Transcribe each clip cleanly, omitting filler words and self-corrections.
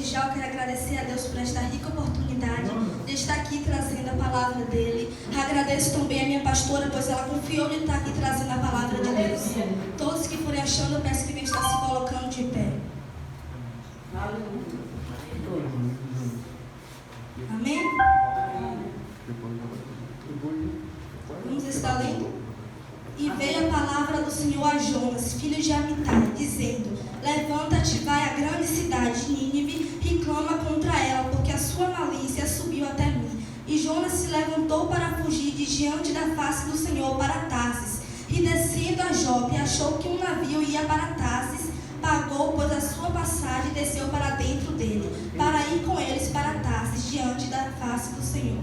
desde já eu quero agradecer a Deus por esta rica oportunidade de estar aqui trazendo a palavra dele. Agradeço também a minha pastora, pois ela confiou de estar aqui trazendo a palavra de Deus. Todos que forem achando, eu peço que venham estar se colocando de pé. Amém? Vamos estar lendo? E veio a palavra do Senhor a Jonas, filho de Amitai, dizendo: levanta-te, vai à grande cidade, Nínive, e clama contra ela, porque a sua malícia subiu até mim. E Jonas se levantou para fugir de diante da face do Senhor para Tarsis. E descendo a Jope, achou que um navio ia para Tarsis, pagou, pois, a sua passagem e desceu para dentro dele, para ir com eles para Tarsis, diante da face do Senhor.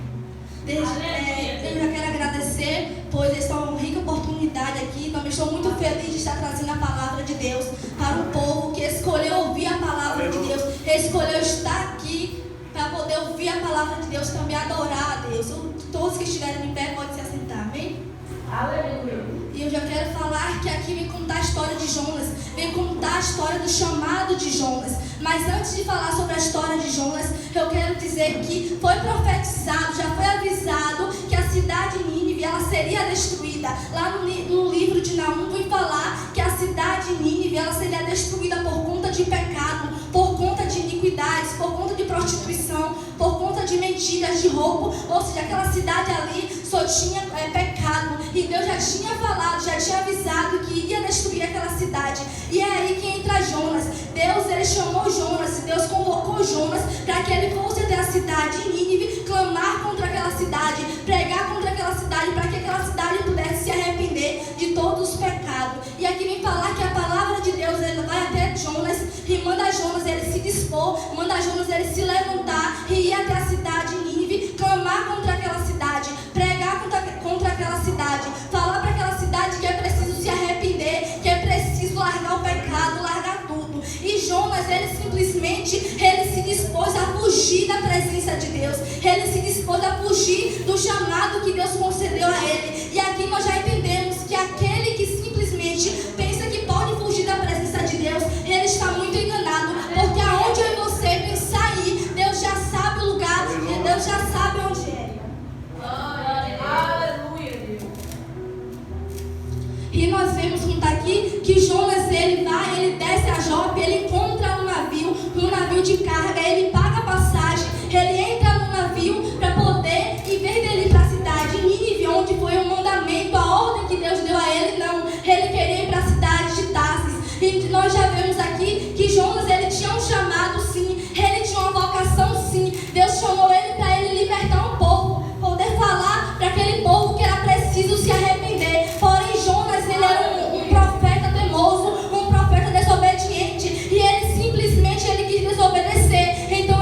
Eu já quero agradecer, pois esta é uma rica oportunidade aqui. Também estou muito feliz de estar trazendo a palavra de Deus para um povo que escolheu ouvir a palavra de Deus, escolheu estar aqui para poder ouvir a palavra de Deus, também adorar a Deus. Todos que estiverem em pé podem se assentar, amém? Aleluia. E eu já quero falar que aqui vem contar a história de Jonas, vem contar a história do chamado de Jonas. Mas antes de falar sobre a história de Jonas, eu quero dizer que foi profetizado, já foi avisado que a cidade de Nínive ela seria destruída. Lá no livro de Naum vem falar que a cidade de Nínive ela seria destruída por conta de pecado, por conta de iniquidades, por conta de prostituição, por conta de mentiras, de roubo. Ou seja, aquela cidade ali só tinha pecado. E Deus já tinha falado, já tinha avisado que iria destruir aquela cidade. E é aí que entra Jonas. Deus, ele chamou Jonas, Deus convocou Jonas para que ele fosse até a cidade de Nínive, clamar contra aquela cidade, pregar contra aquela cidade, para que aquela cidade pudesse se arrepender de todos os pecados. E aqui vem falar que a palavra de Deus ela vai até Jonas e manda Jonas ele se dispor, manda Jonas ele se levantar e ir até a cidade de Nínive, clamar contra aquela cidade, pregar contra aquela cidade, falar para aquela cidade que é preciso se arrepender, que é preciso largar o pecado, largar tudo. E Jonas, ele simplesmente, ele se dispôs a fugir da presença de Deus, ele se dispôs a fugir do chamado que Deus concedeu a ele. E aqui nós já entendemos que aquele que simplesmente pensa que pode fugir da presença de Deus, ele está muito enganado, porque aonde eu e você pensar ir, Deus já sabe o lugar, Deus já sabe onde é. E nós vemos contar aqui que Jonas, ele vai, ele desce a Jope, ele encontra um navio de carga, ele paga a passagem, ele entra no navio para poder, em vez dele ir para a cidade de Nínive, onde foi o mandamento, a ordem que Deus deu a ele, não, ele queria ir para a cidade de Tarsis. E nós já vemos aqui que Jonas, ele tinha um chamado sim, ele tinha uma vocação sim, Deus chamou ele para ele libertar um povo, poder falar para aquele povo que era preciso se arrepender. Porém Jonas, ele era um profeta teimoso, um profeta desobediente, e ele simplesmente ele quis desobedecer. Então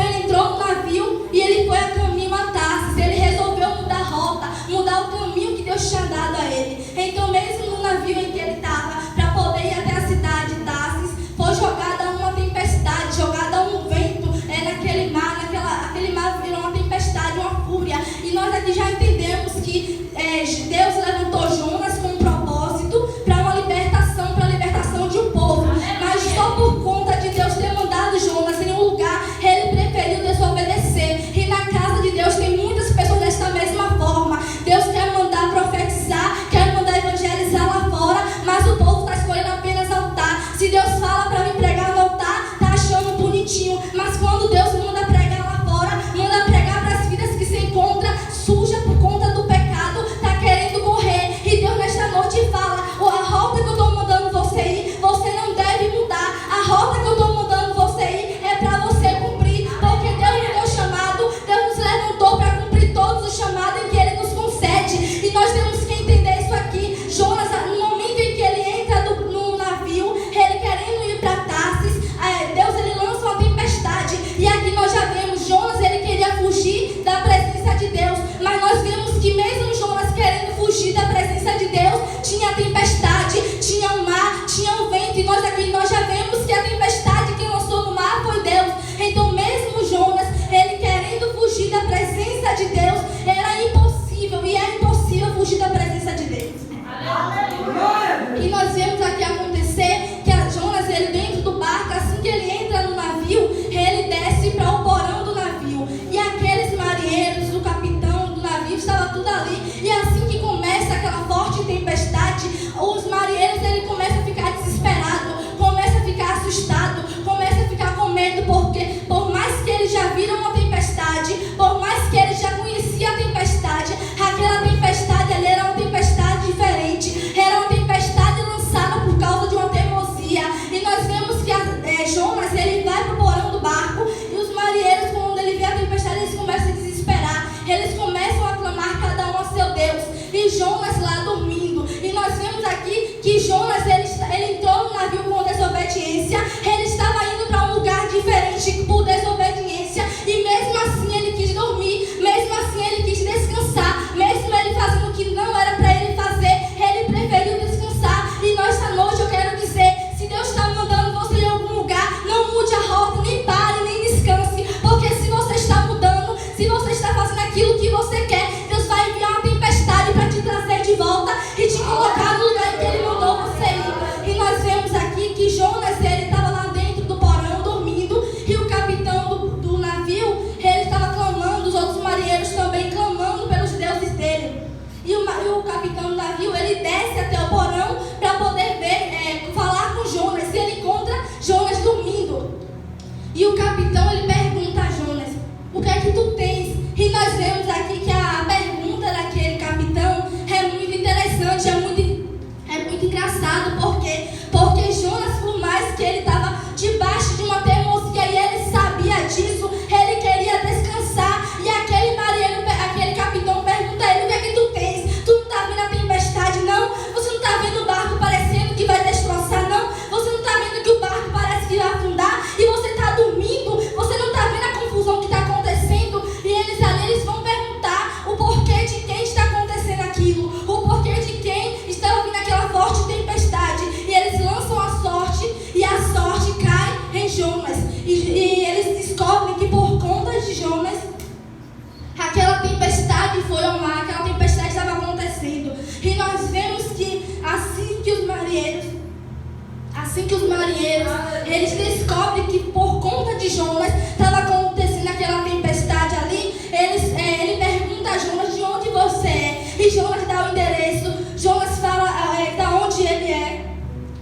Assim que os marinheiros, eles descobrem que por conta de Jonas estava acontecendo aquela tempestade ali, ele pergunta a Jonas de onde você é. E Jonas dá o endereço. Jonas fala da onde ele é.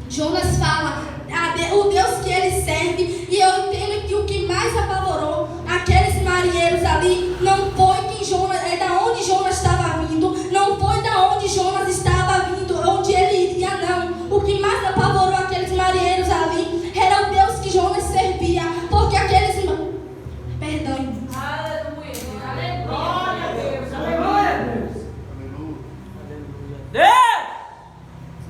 Jonas fala o Deus que ele serve. E eu entendo que o que mais apavorou aqueles marinheiros ali não foi quem Jonas, da onde Jonas estava vindo, não foi da onde Jonas estava vindo, onde ele iria, não. O que mais apavorou aqueles marinheiros ali era o Deus que Jonas servia, porque aqueles... Perdão.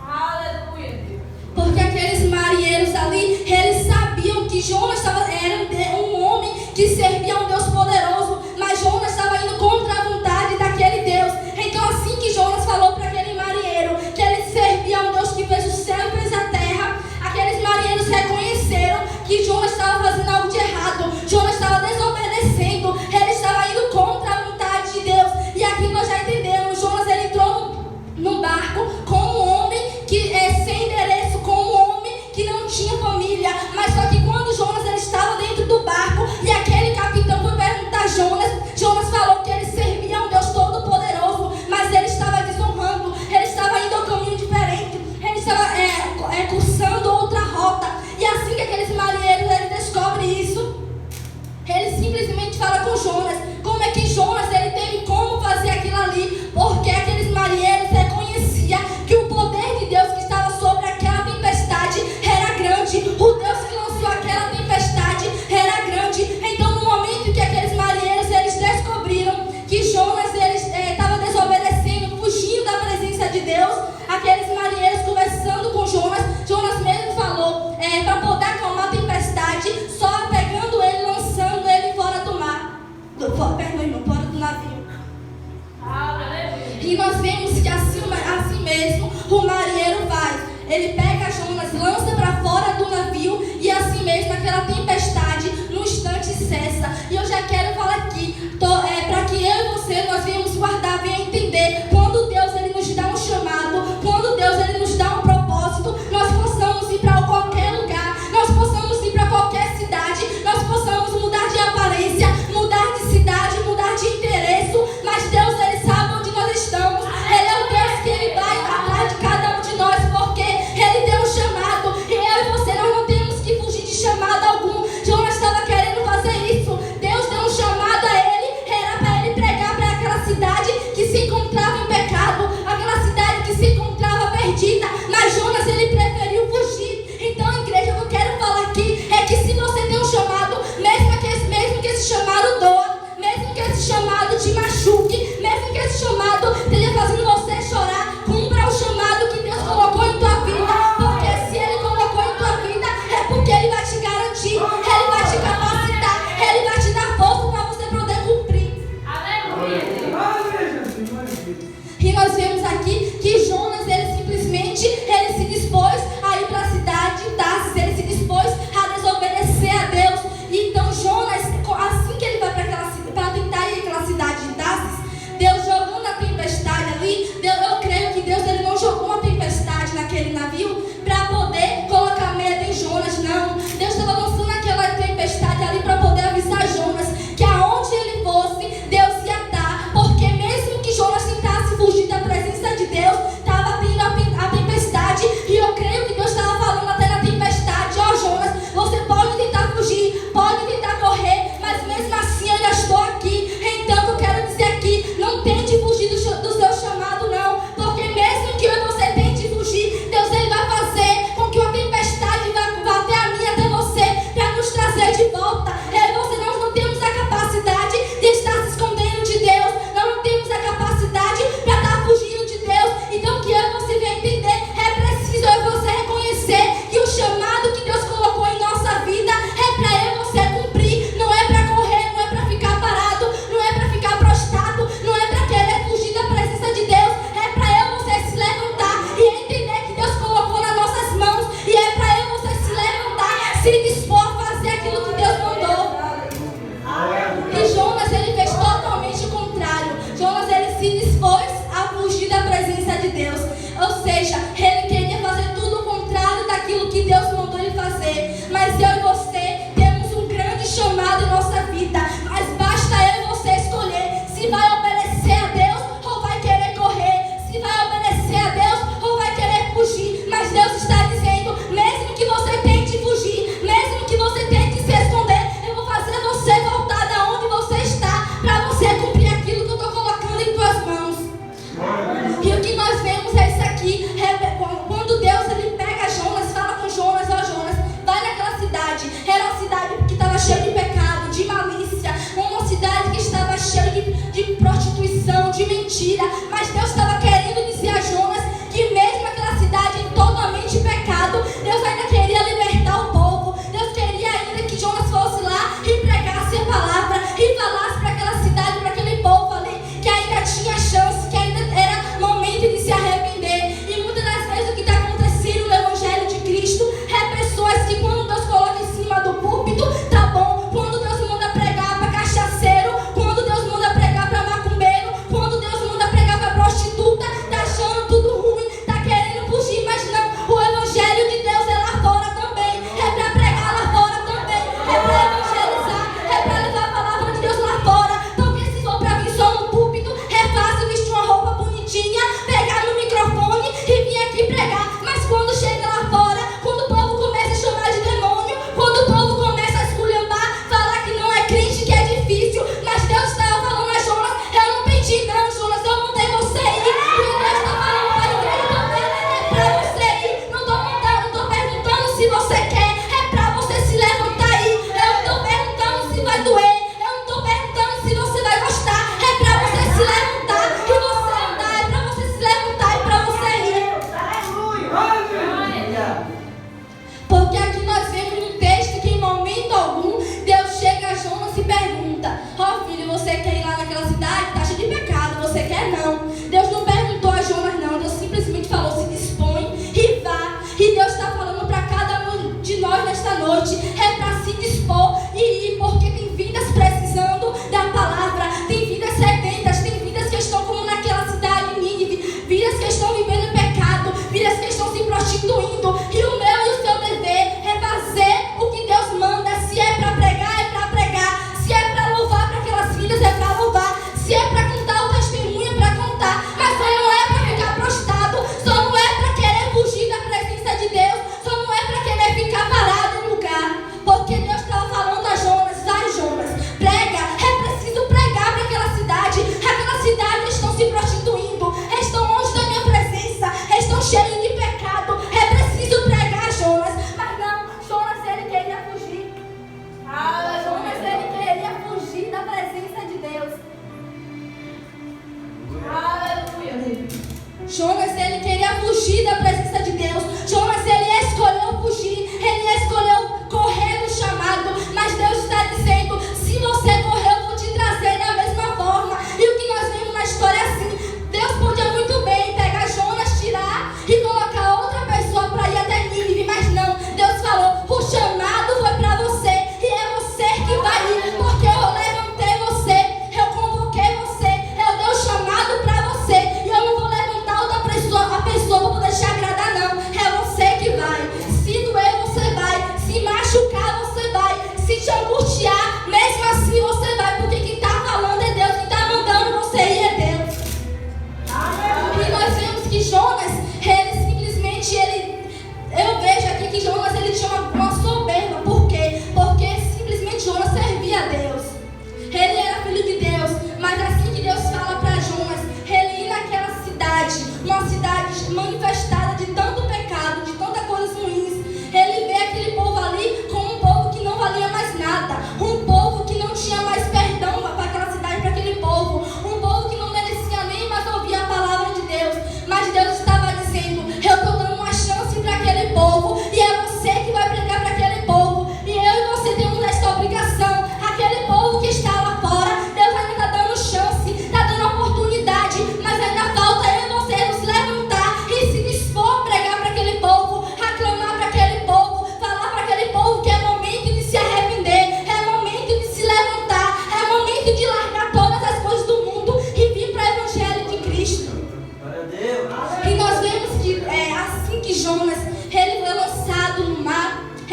Aleluia. Porque aqueles marinheiros ali, eles sabiam que Jonas era um homem que servia a um Deus poderoso, mas Jonas estava indo contra a vontade daquele Deus. Então assim que Jonas falou para aquele marinheiro que ele servia a um Deus que fez o céu e fez a terra, aqueles marinheiros reconheceram que Jonas estava fazendo algo de errado. Jonas estava desobedecendo, ele estava indo contra a vontade de Deus. E aqui nós já entendemos, Jonas ele entrou num barco com um homem que sem endereço, com um homem que não tinha família. Mas só que quando Jonas ele estava dentro do barco,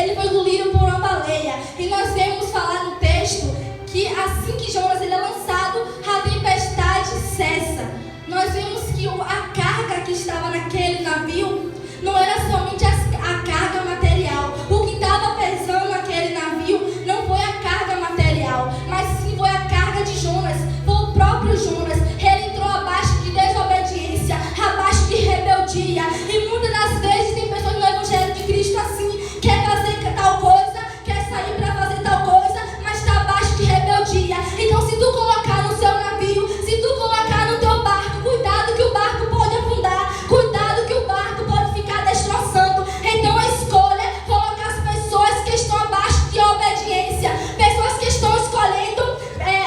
ele foi engolido por uma baleia. E nós vemos falar no texto que assim que Jonas ele é lançado, a tempestade cessa. Nós vemos que a carga que estava naquele navio não era somente a carga material. O que estava pesando naquele navio não foi a carga material, mas sim foi a carga de Jonas. Foi o próprio Jonas. Ele entrou abaixo de desobediência, abaixo de rebeldia. E muitas das vezes tem pessoas no Evangelho de Cristo assim, quer fazer tal coisa, quer sair para fazer tal coisa, mas está abaixo de rebeldia. Então se tu colocar no seu navio, se tu colocar no teu barco, cuidado que o barco pode afundar, cuidado que o barco pode ficar destroçando. Então a escolha é colocar as pessoas que estão abaixo de obediência, pessoas que estão escolhendo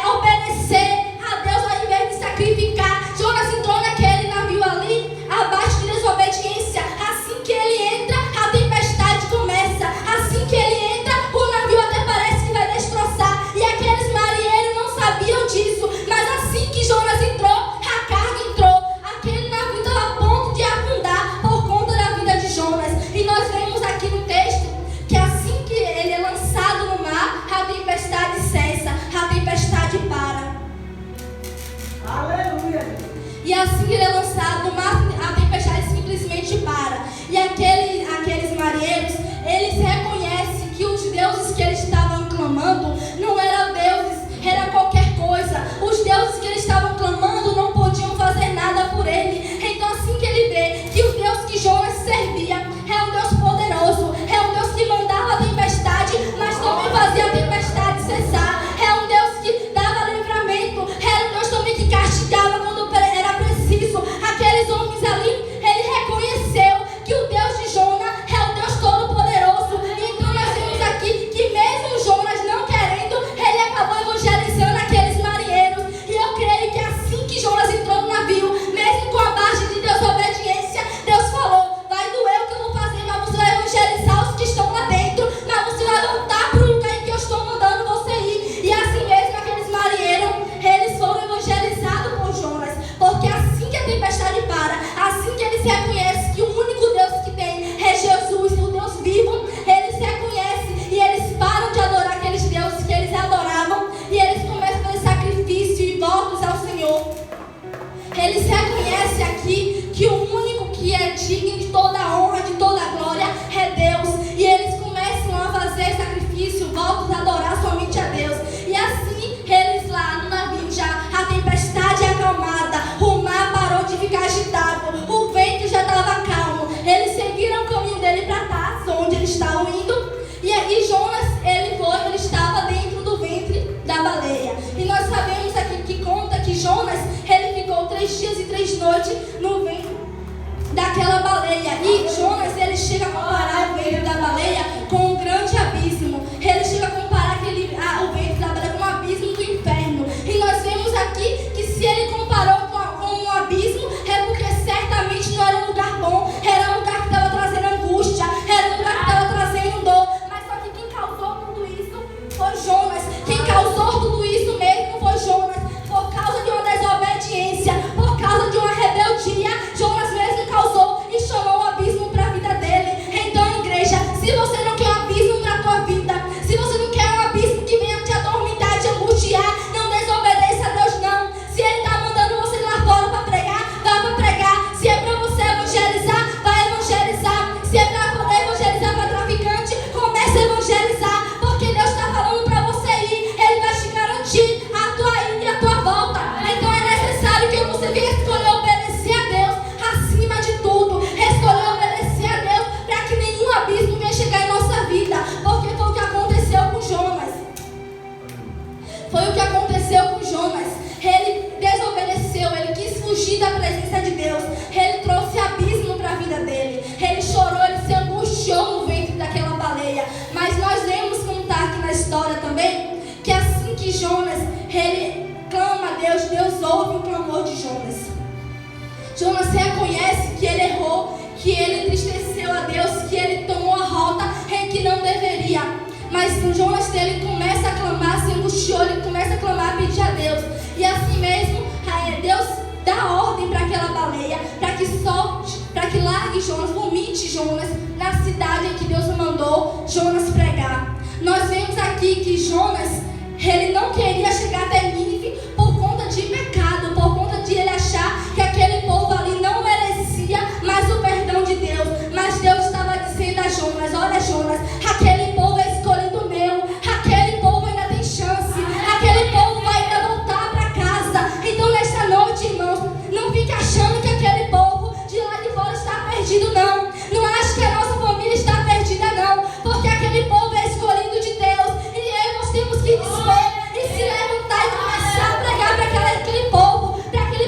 obedecer a Deus ao invés de sacrificar. Jonas entrou naquele navio ali abaixo de desobediência. Assim que ele entra, a tempestade começa. Assim que ele entra, o navio até parece que vai destroçar. E aqueles marinheiros não sabiam disso, mas assim que Jonas entrou, a carga entrou. Aquele navio estava a ponto de afundar por conta da vida de Jonas. E nós vemos aqui no texto que assim que ele é lançado no mar, a tempestade cessa, a tempestade para. Aleluia. E assim que ele é lançado no mar, a tempestade simplesmente para. E aqueles marinheiros, eles reconhecem que os deuses que eles estavam clamando não eram deuses, era qualquer coisa. Os deuses que eles estavam clamando não podiam fazer nada por ele. Então assim que ele vê que o Deus que Jonas servia é um Deus poderoso, é um Deus que mandava a tempestade, mas também fazia a tempestade cessar. É um Deus que dava livramento, era um Deus também que castigava quando era preciso. Aqueles homens ali, ele reconheceu que o Deus de Jonas é o Deus todo-poderoso. Então nós vemos aqui que mesmo Jonas não querendo, ele acabou evangelizando aqueles marinheiros. E eu creio que assim que Jonas entrou no navio, mesmo com a base de desobediência, Deus falou: vai doer o que eu vou fazer, mas você vai evangelizar os que estão lá dentro, mas você vai voltar para o lugar em que eu estou mandando você ir. E assim mesmo aqueles marinheiros, eles foram evangelizados por Jonas, porque assim que a tempestade para, assim que eles reconhecem que o único Deus que tem é Jesus, o Deus vivo, eles reconhecem e eles param de adorar aqueles deuses que eles adoravam e eles começam a fazer sacrifício e votos ao Senhor. Eles reconhecem aqui que o único que é digno de toda a honra, de toda a glória é Deus. E eles começam a fazer sacrifício, votos, a adorar somente a Deus. E assim, eles lá no navio já, a tempestade é acalmada, o mar parou de ficar agitado, o vento já estava calmo. Eles seguiram o caminho dele para Tarso, onde eles estavam indo. E Jonas, ele estava dentro do ventre da baleia. E nós sabemos aqui que conta que Jonas, ele ficou 3 dias e 3 noites no ventre daquela baleia. E Jonas, ele chega a comparar o ventre da baleia com um grande abismo. Ele chega a comparar o ventre da baleia com um abismo do inferno. E nós vemos aqui que se ele comparou com um abismo, é porque certamente não era um lugar bom, era um lugar que estava trazendo angústia, era um lugar que estava trazendo dor. Mas só que quem causou tudo isso foi Jonas. Quem causou tudo isso mesmo foi Jonas. Por causa de uma desobediência, por causa de uma rebeldia, Jonas mesmo causou e chamou o abismo para a vida dele. Então, igreja, se você não quer um abismo para a tua vida, se você não quer um abismo que venha te atormentar, te angustiar, não desobedeça a Deus não. Se Ele está mandando você lá fora para pregar, vá para pregar. Se é para você evangelizar, vai evangelizar. Se é para poder evangelizar para traficante, comece a evangelizar, porque Deus está falando para você ir. Ele vai te garantir a tua ida e a tua volta. Então é necessário que você venha escolher obedecer a Deus acima de tudo. Escolher obedecer a Deus para que nenhum abismo venha chegar em nossa vida, porque foi o que aconteceu com Jonas. Foi o que aconteceu com Jonas. Ele desobedeceu, ele quis fugir da presença de Deus. Ele trouxe abismo para a vida dele. Ele chorou, ele se angustiou no ventre daquela baleia. Mas nós lemos contar aqui na história também que assim que Jonas, ele clama a Deus, Deus ouve o clamor de Jonas. Jonas reconhece que ele errou, que ele entristeceu a Deus, que ele tomou a rota em que não deveria. Mas Jonas, ele começa a clamar, se angustiou, ele começa a clamar, pedir a Deus. E assim mesmo, Deus dá ordem para aquela baleia, para que solte, para que largue Jonas, vomite Jonas na cidade em que Deus mandou Jonas Jonas, ele não queria chegar até Nínive por conta de pecado, por conta de ele achar que aquele povo ali não merecia mais o perdão de Deus. Mas Deus estava dizendo a Jonas: olha, Jonas, aquele povo é escolhido meu, aquele povo ainda tem chance, aquele povo vai ainda voltar para casa. Então nesta noite, irmãos, não fique achando que aquele povo de lá de fora está perdido, não. Não acho que a nossa família está perdida, não, porque aquele povo é escolhido de Deus, e nós temos que dispor e se levantar e começar a pregar para aquele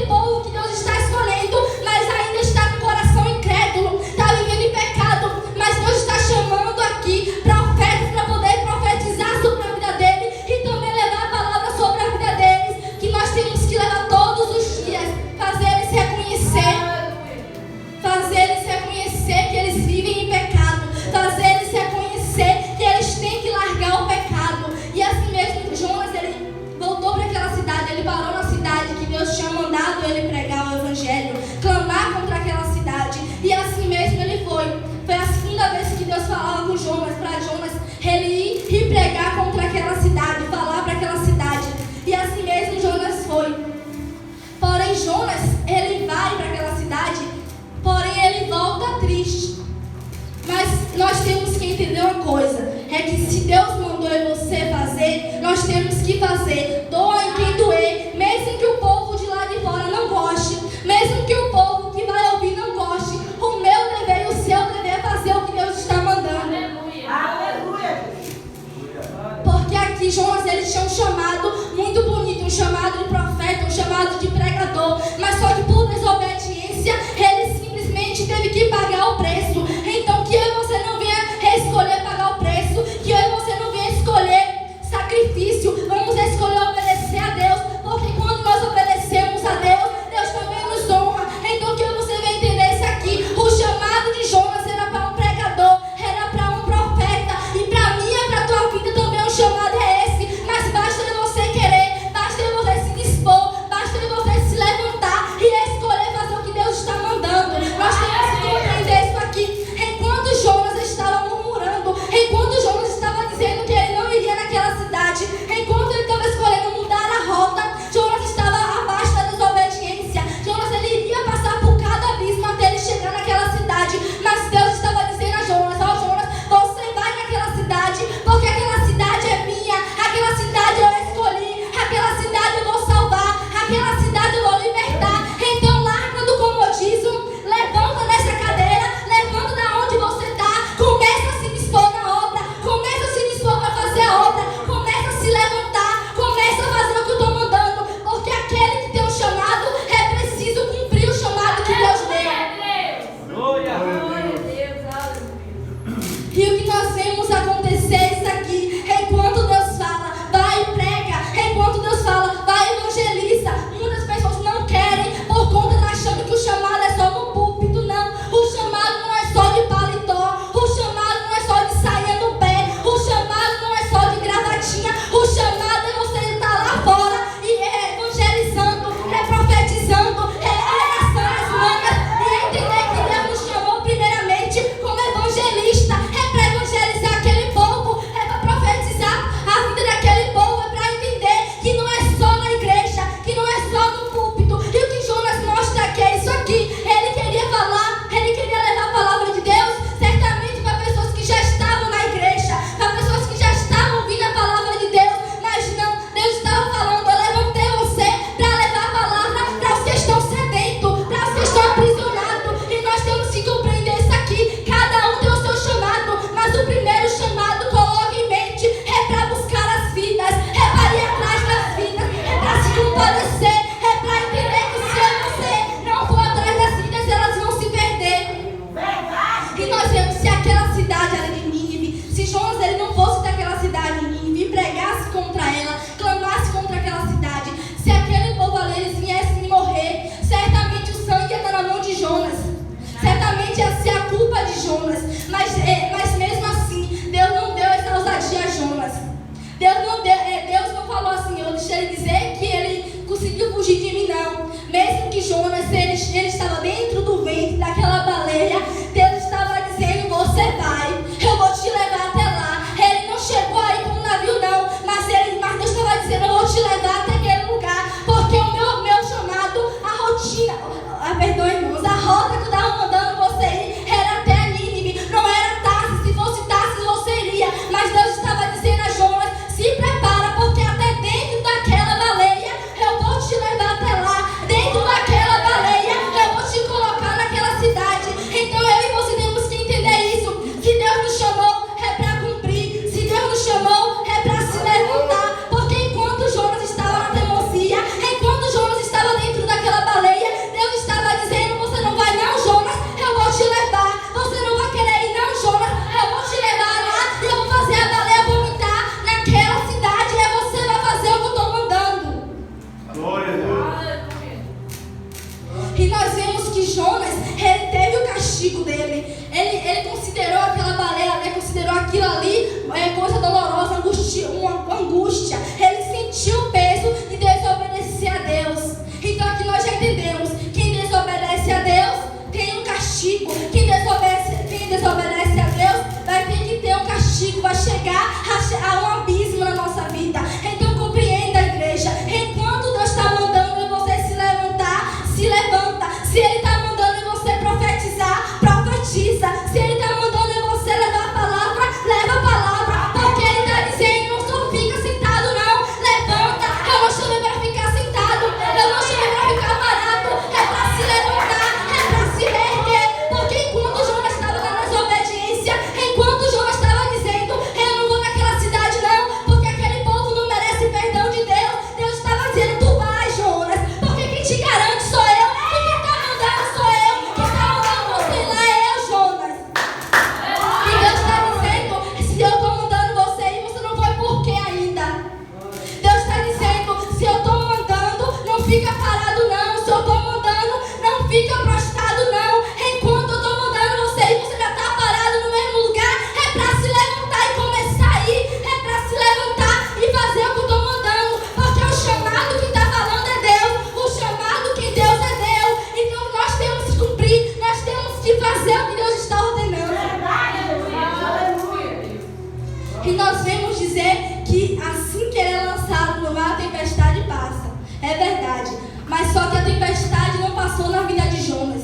povo que Deus está escolhendo, mas ainda está com o coração incrédulo, está vivendo em pecado. Mas Deus está chamando aqui profetas para poder profetizar sobre a vida dele e também levar a palavra sobre a vida deles, que nós temos que levar todos os dias, fazer eles reconhecer que eles vivem em pecado, fazer eles reconhecer que eles têm que largar o pecado. E assim mesmo Jonas, ele voltou para aquela cidade, ele parou na cidade que Deus tinha mandado ele pregar o evangelho, clamar contra aquela cidade. E assim mesmo ele foi. Foi a segunda vez que Deus falava com Jonas, para Jonas ele ir e pregar contra aquela cidade, falar para aquela cidade. E assim mesmo Jonas foi. Porém Jonas, ele vai para aquela cidade, porém ele volta triste. Mas nós temos que entender uma coisa, é que se Deus mandou você fazer, nós temos que fazer, doa em quem doer, mesmo que o povo de lá de fora não goste, mesmo que o povo que vai ouvir não goste. O meu dever e o seu dever é fazer o que Deus está mandando. Aleluia. Porque aqui Jonas, ele tinha um chamado muito bonito, um chamado de profeta, um chamado de pregador, mas só que por desobediência ele simplesmente teve que pagar o preço. Então que eu e você não venha escolher pagar o preço, que eu e você não venha escolher sacrifício, vamos escolher obedecer a Deus, porque quando nós obedecemos a Deus, Deus também nos honra. Então que eu e você venha entender isso aqui. O chamado de Jonas era para um pregador, era para um profeta, e para mim e para a tua vida também o chamado é esse. Mas basta você querer, basta você se dispor, basta você se levantar e escolher fazer o que Deus está mandando. Nós temos que É verdade. Mas só que a tempestade não passou na vida de Jonas.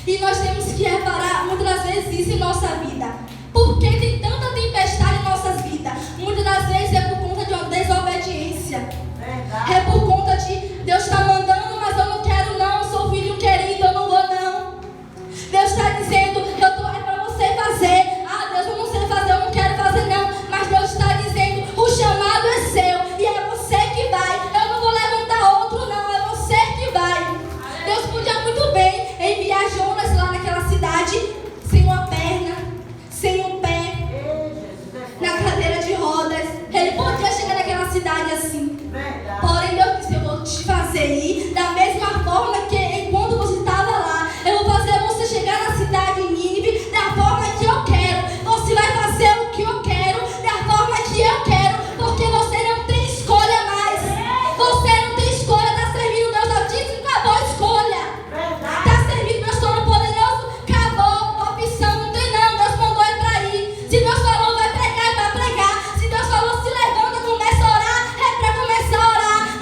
E nós temos que reparar muitas das vezes isso em nossa vida. Por que tem tanta tempestade em nossas vidas? Muitas das vezes é por conta de uma desobediência. É por conta de Deus está mandando, mas eu não quero não, eu sou filho querido, eu não vou não. Deus está dizendo, é para você fazer. Ah, Deus, eu não sei fazer, eu não quero fazer não. Mas Deus está dizendo, o chamado é seu e é você que vai. Eu não vou levantar outro não, é você que vai. Deus podia muito bem enviar Jonas lá naquela cidade sem uma perna, sem um pé, na cadeira de rodas. Ele podia chegar naquela cidade assim. Porém, Deus disse, eu vou te fazer ir da mesma forma que enquanto você estava lá. Eu vou fazer você chegar na cidade de Nínive da forma que eu quero. Você vai fazer o que eu quero, da forma que eu quero, porque você não tem escolha mais. Você não tem escolha, está servindo Deus Altíssimo, acabou a escolha. Está servindo Deus Todo-Poderoso, acabou a opção, não tem não. Deus mandou é para ir. Se Deus falou vai pregar, vai pregar. Se Deus falou se levanta, começa a orar, é para começar a orar.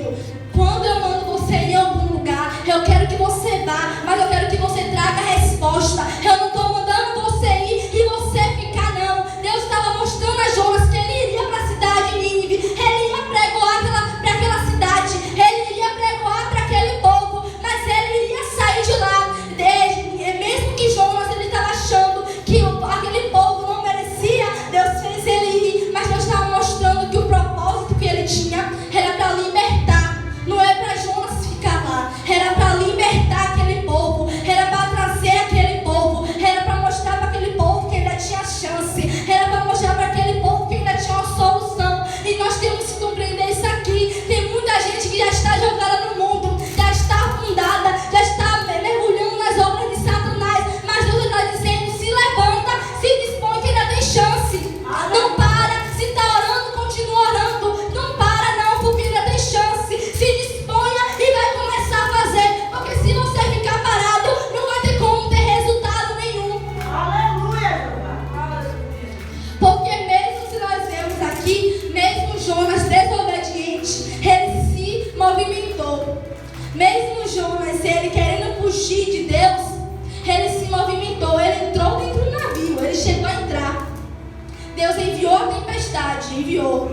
dizendo: quando eu mando você ir em algum lugar, eu quero que você vá, mas eu quero que você traga a resposta. Eu não estou mandando você ir e você ficar, não. Deus estava mostrando a Jonas que ele iria para a cidade de Nínive, ele ia pregoar para aquela cidade, ele iria pregoar para aquele povo, mas ele iria sair de lá. Mesmo que Jonas ele estava achando que aquele povo não merecia, Deus fez ele ir, mas Deus estava mostrando que o propósito que ele tinha era para libertar. Não é para Jonas ficar lá, era para libertar aquele povo, era para trazer aquele povo, era para mostrar para aquele povo que ainda tinha chance, era para mostrar para aquele povo que ainda tinha uma solução. E nós temos que compreender isso aqui. Tem muita gente que já está jogada no mundo, já está afundada, já está mergulhando nas obras de Satanás, mas Deus está dizendo: se levanta, se dispõe que ainda tem chance. Não para, se está orando, continua orando, não para não, porque ainda tem chance. Se disponha e vai começar a fazer, porque se você ficar parado, não vai ter como ter resultado nenhum. Aleluia! Porque mesmo se nós vemos aqui, mesmo Jonas desobediente, ele se movimentou. Mesmo Jonas, ele querendo fugir de Deus, ele se movimentou, ele entrou dentro do navio, ele chegou a entrar. Deus enviou a tempestade, enviou.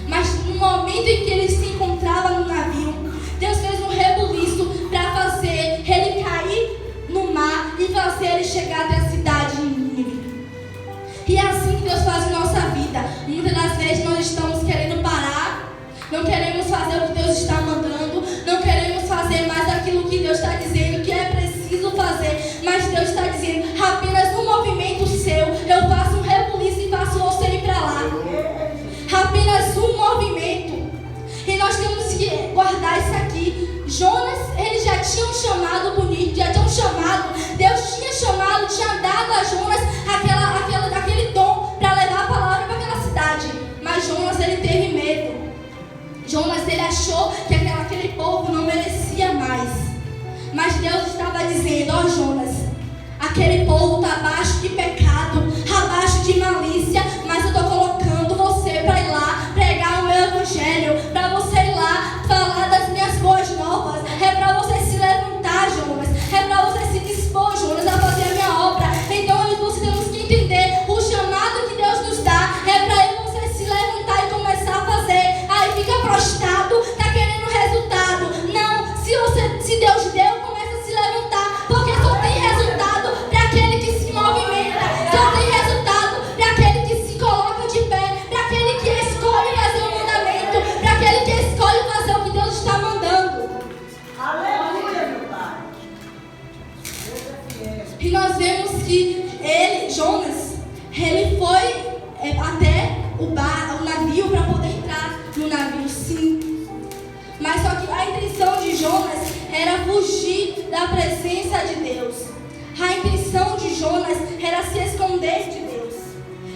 Mas no momento em que ele se encontrava no navio, Deus fez um rebuliço para fazer ele cair no mar e fazer ele chegar até a cidade de Nínive. E é assim que Deus faz em nossa vida. Muitas das vezes nós estamos querendo parar, não queremos fazer o que Deus está mandando, não queremos fazer mais aquilo que Deus está dizendo que é preciso fazer, mas Deus está dizendo: apenas um movimento seu, eu faço um rebuliço e faço você ir para lá. Apenas um movimento. E nós temos que guardar isso aqui. Jonas, ele já tinha um chamado bonito, já tinha um chamado. Deus tinha chamado, tinha dado a Jonas aquele dom para levar a palavra para aquela cidade. Mas Jonas, ele teve medo. Jonas, ele achou que aquele povo não merecia mais. Mas Deus estava dizendo: ó Jonas, aquele povo está abaixo de pecado, abaixo de malícia, mas eu estou colocando você para ir lá pregar o meu evangelho, para você ir lá falar das minhas boas novas. É para você se levantar, Jonas, é para você se dispor, Jonas, a fazer a minha obra. Então nós temos que entender o chamado que Deus nos dá, é para você se levantar e começar a fazer. Aí fica prostrado, está querendo resultado. Não, se Deus deu, começa a se levantar, porque só tem resultado para aquele que se movimenta, só tem resultado para aquele que se coloca de pé, para aquele que escolhe fazer o mandamento, para aquele que escolhe fazer o que Deus está mandando. Aleluia, meu Pai. E nós vemos que Jonas, ele foi até o navio para poder entrar no navio, sim. Mas só que a intenção de Jonas era fugir da presença de Deus. A intenção de Jonas era se esconder de Deus,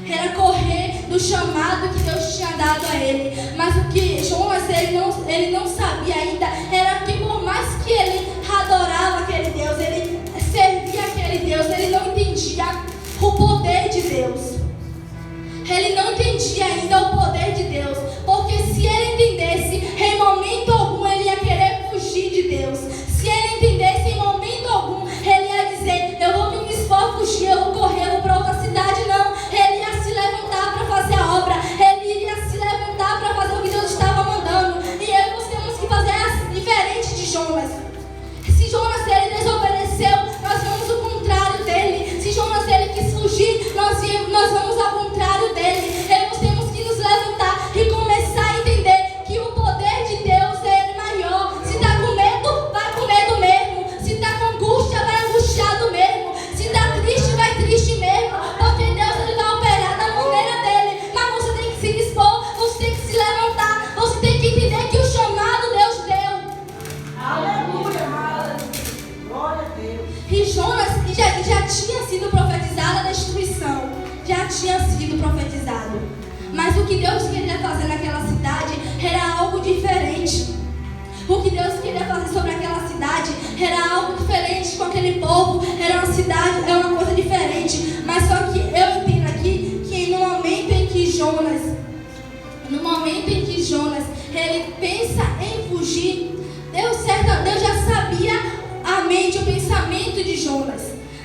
era correr do chamado que Deus tinha dado a ele. Mas o que Jonas ele não sabia ainda era que por mais que ele adorava aquele Deus, ele servia aquele Deus, ele não entendia o poder de Deus. Ele não entendia ainda o poder de Deus, porque se ele entendesse, em momento algum ele ia querer fugir de Deus. Se ele entendesse, em momento algum ele ia dizer: eu vou me dispor, fugir, eu vou correr, eu vou para outra cidade. Não, ele ia se levantar para fazer a obra, ele iria se levantar para fazer o que Deus estava mandando. E nós temos que fazer diferente de Jonas. Se Jonas ele desobedeceu, nós vamos o contrário dele. Se Jonas ele quis fugir, nós vamos ao contrário dele. Nós temos que nos levantar e começar a entender que o poder de Deus é maior. Se está com medo, vai com medo mesmo. Se está com angústia, vai angustiado mesmo. Se está triste, vai triste mesmo. Porque Deus ele vai operar da maneira dele. Mas você tem que se dispor, você tem que se levantar, você tem que entender que o chamado Deus deu. Aleluia, glória a Deus. E Jonas já tinha sido profetizada a destruição, já tinha sido profetizado. Mas o que Deus queria fazer naquela cidade era algo diferente. O que Deus queria fazer sobre aquela cidade era algo diferente com aquele povo. Era uma cidade, era uma coisa diferente. Mas só que eu entendo aqui que no momento em que Jonas ele pensa em fugir,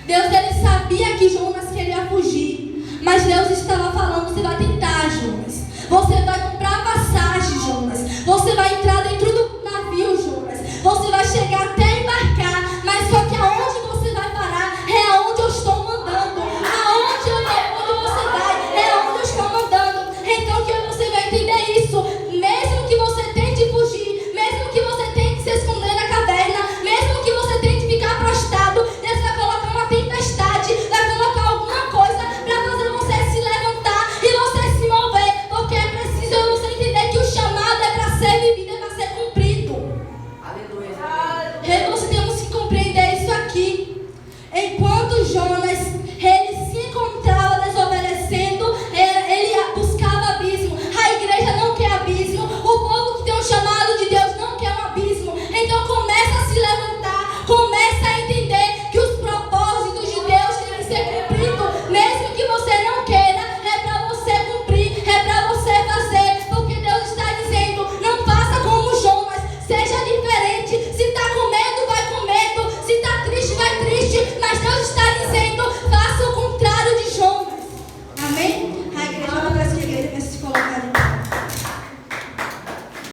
Deus, ele sabia que Jonas queria fugir. Mas Deus estava falando, você vai tentar, Jonas. Você vai